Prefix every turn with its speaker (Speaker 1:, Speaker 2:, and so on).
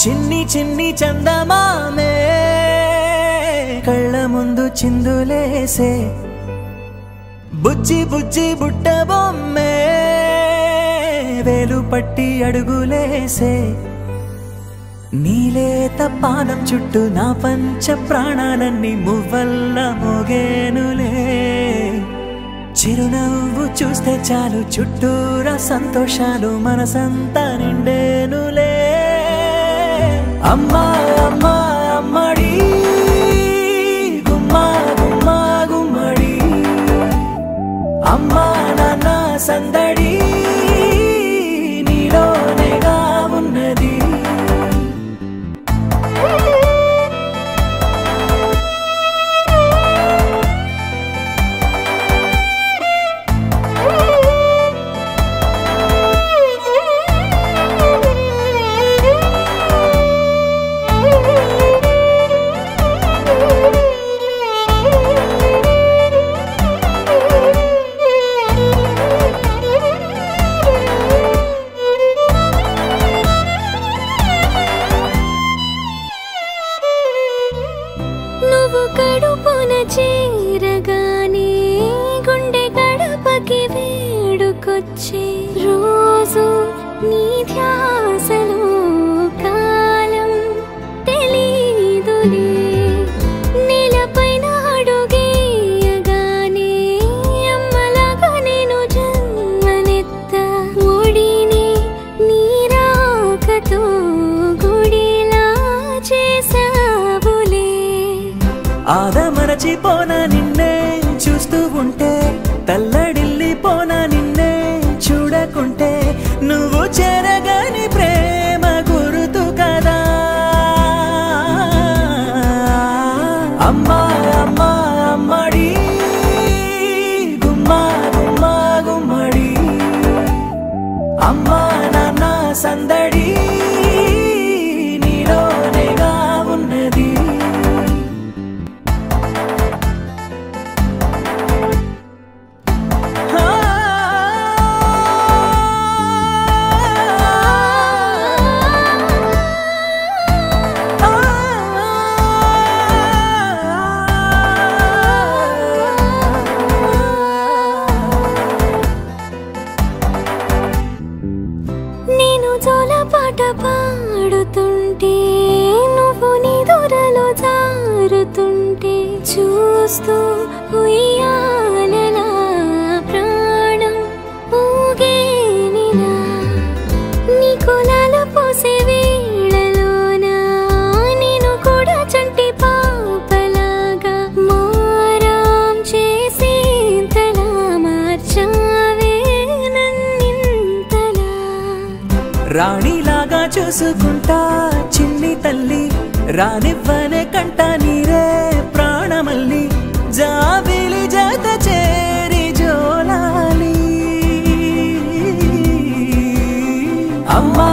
Speaker 1: చిన్ని చిన్ని చందమామే కళ్ళ ముందు చిందులేసే బుజ్జి బుజ్జి బుట్ట బొమ్మే వేలు పట్టి అడుగులేసే నీలేత పాదం చుట్టూ నా పంచ ప్రాణాలన్నీ మువ్వల్ల మోగేనులే చిరునవ్వు చూస్తే చాలు చుట్టూరా సంతోషాలు మనసంతా నిండేనులే అమ్మా అమ్మా అమ్మడి గుమ్మా గుమ్మా గుమ్మడి అమ్మా నాన్న సందడి నీలోనేగా ఉన్నది
Speaker 2: కడుపున చేరగానే గుండె గడపకి వేడుకొచ్చే రోజు నీ ధ్యాసలో కాలం తెలీదులే నేలపైన అడుగేయగానే అమ్మలాగా నేను జన్మనెత్త ఒడిని నీ రాకతో గుడిలా చేసావులే
Speaker 1: ఆదమరచిపోనా నిన్నే చూస్తూ ఉంటే తల్లడిల్లిపోనా నిన్నే చూడకుంటే నువ్వు చెరగని ప్రేమ గురుతు కదా అమ్మా అమ్మా అమ్మడి గుమ్మా గుమ్మా గుమ్మడి అమ్మా నాన్న సందడి నీలోనేగా ఉన్నది
Speaker 2: పాట పాడుతుంటే నువ్వు నీ దూరలో జారుతుంటే చూస్తూ ఉయ్యాలలా ప్రాణం ఊగేనిలా నీ కులాల పోసే వేళలోన నేను కూడా చంటి పాపలాగా మారాం చేసేంతలా మార్చావే నన్నింతలా
Speaker 1: రాణిలాగా చూసుకుంటా చిన్ని తల్లి రానివ్వనే కంట నీరే ప్రాణమల్లి జాబిలి జత చేరి జోలాలి అమ్మా